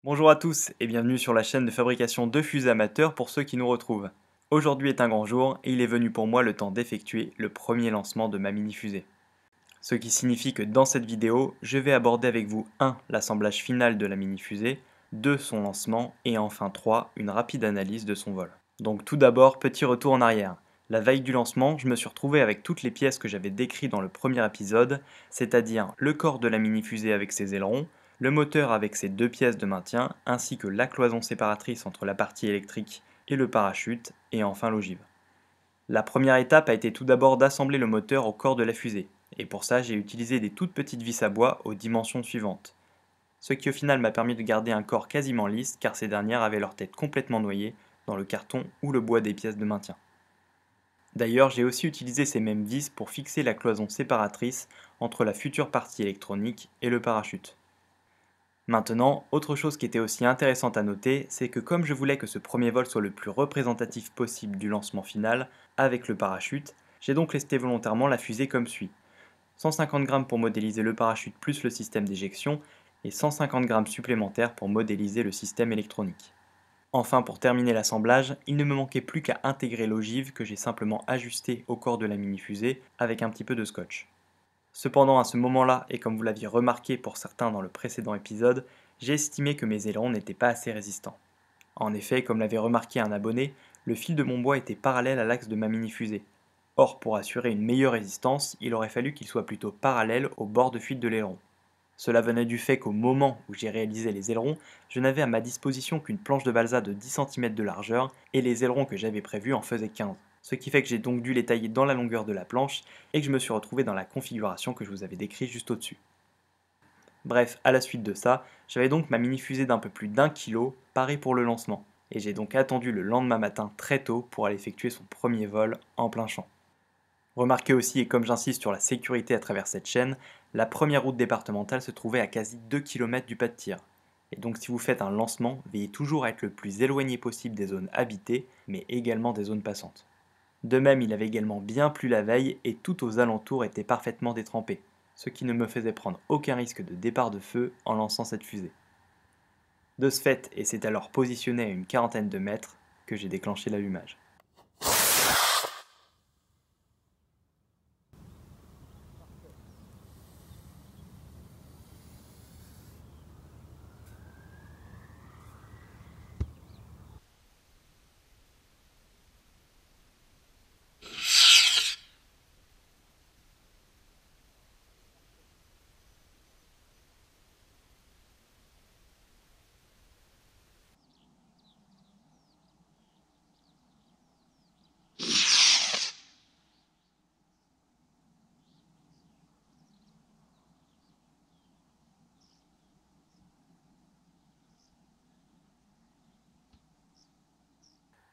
Bonjour à tous et bienvenue sur la chaîne de fabrication de fusées amateurs pour ceux qui nous retrouvent. Aujourd'hui est un grand jour et il est venu pour moi le temps d'effectuer le premier lancement de ma mini-fusée. Ce qui signifie que dans cette vidéo, je vais aborder avec vous 1. L'assemblage final de la mini-fusée, 2. Son lancement et enfin 3. Une rapide analyse de son vol. Donc tout d'abord, petit retour en arrière. La veille du lancement, je me suis retrouvé avec toutes les pièces que j'avais décrites dans le premier épisode, c'est-à-dire le corps de la mini-fusée avec ses ailerons, le moteur avec ses deux pièces de maintien, ainsi que la cloison séparatrice entre la partie électrique et le parachute, et enfin l'ogive. La première étape a été tout d'abord d'assembler le moteur au corps de la fusée, et pour ça j'ai utilisé des toutes petites vis à bois aux dimensions suivantes. Ce qui au final m'a permis de garder un corps quasiment lisse car ces dernières avaient leur tête complètement noyée dans le carton ou le bois des pièces de maintien. D'ailleurs, j'ai aussi utilisé ces mêmes vis pour fixer la cloison séparatrice entre la future partie électronique et le parachute. Maintenant, autre chose qui était aussi intéressante à noter, c'est que comme je voulais que ce premier vol soit le plus représentatif possible du lancement final avec le parachute, j'ai donc lesté volontairement la fusée comme suit. 150 g pour modéliser le parachute plus le système d'éjection et 150 g supplémentaires pour modéliser le système électronique. Enfin, pour terminer l'assemblage, il ne me manquait plus qu'à intégrer l'ogive que j'ai simplement ajustée au corps de la mini-fusée avec un petit peu de scotch. Cependant, à ce moment-là, et comme vous l'aviez remarqué pour certains dans le précédent épisode, j'ai estimé que mes ailerons n'étaient pas assez résistants. En effet, comme l'avait remarqué un abonné, le fil de mon bois était parallèle à l'axe de ma mini-fusée. Or, pour assurer une meilleure résistance, il aurait fallu qu'il soit plutôt parallèle au bord de fuite de l'aileron. Cela venait du fait qu'au moment où j'ai réalisé les ailerons, je n'avais à ma disposition qu'une planche de balsa de 10 cm de largeur et les ailerons que j'avais prévus en faisaient 15. Ce qui fait que j'ai donc dû les tailler dans la longueur de la planche et que je me suis retrouvé dans la configuration que je vous avais décrite juste au-dessus. Bref, à la suite de ça, j'avais donc ma mini-fusée d'un peu plus d'1 kg parée pour le lancement, et j'ai donc attendu le lendemain matin très tôt pour aller effectuer son premier vol en plein champ. Remarquez aussi, et comme j'insiste sur la sécurité à travers cette chaîne, la première route départementale se trouvait à quasi 2 km du pas de tir. Et donc si vous faites un lancement, veillez toujours à être le plus éloigné possible des zones habitées, mais également des zones passantes. De même, il avait également bien plu la veille et tout aux alentours était parfaitement détrempé, ce qui ne me faisait prendre aucun risque de départ de feu en lançant cette fusée. De ce fait, et c'est alors positionné à une quarantaine de mètres, que j'ai déclenché l'allumage.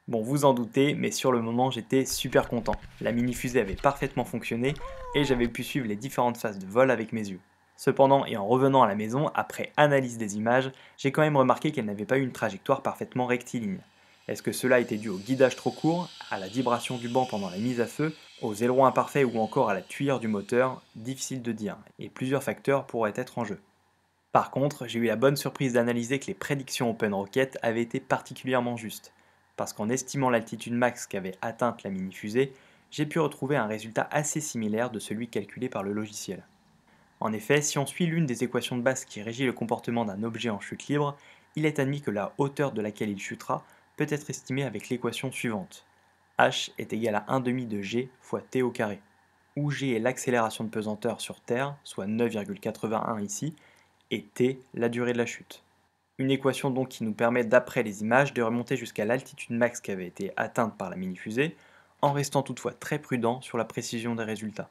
Bon, vous en doutez, mais sur le moment, j'étais super content. La mini-fusée avait parfaitement fonctionné et j'avais pu suivre les différentes phases de vol avec mes yeux. Cependant, et en revenant à la maison, après analyse des images, j'ai quand même remarqué qu'elle n'avait pas eu une trajectoire parfaitement rectiligne. Est-ce que cela était dû au guidage trop court, à la vibration du banc pendant la mise à feu, aux ailerons imparfaits ou encore à la tuyère du moteur? Difficile de dire, et plusieurs facteurs pourraient être en jeu. Par contre, j'ai eu la bonne surprise d'analyser que les prédictions OpenRocket avaient été particulièrement justes, parce qu'en estimant l'altitude max qu'avait atteinte la mini-fusée, j'ai pu retrouver un résultat assez similaire de celui calculé par le logiciel. En effet, si on suit l'une des équations de base qui régit le comportement d'un objet en chute libre, il est admis que la hauteur de laquelle il chutera peut être estimée avec l'équation suivante. H est égal à 1 demi de g fois t au carré, où g est l'accélération de pesanteur sur Terre, soit 9,81 ici, et t la durée de la chute. Une équation donc qui nous permet d'après les images de remonter jusqu'à l'altitude max qui avait été atteinte par la mini-fusée, en restant toutefois très prudent sur la précision des résultats.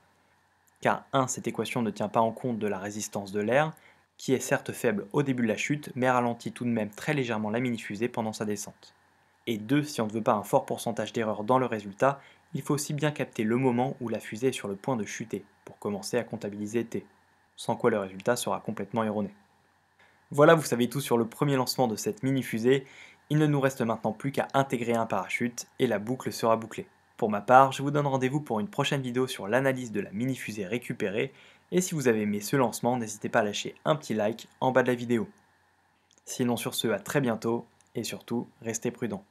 Car 1. Cette équation ne tient pas en compte de la résistance de l'air, qui est certes faible au début de la chute, mais ralentit tout de même très légèrement la mini-fusée pendant sa descente. Et 2. Si on ne veut pas un fort pourcentage d'erreur dans le résultat, il faut aussi bien capter le moment où la fusée est sur le point de chuter, pour commencer à comptabiliser t, sans quoi le résultat sera complètement erroné. Voilà, vous savez tout sur le premier lancement de cette mini-fusée. Il ne nous reste maintenant plus qu'à intégrer un parachute et la boucle sera bouclée. Pour ma part, je vous donne rendez-vous pour une prochaine vidéo sur l'analyse de la mini-fusée récupérée. Et si vous avez aimé ce lancement, n'hésitez pas à lâcher un petit like en bas de la vidéo. Sinon sur ce, à très bientôt, et surtout, restez prudents.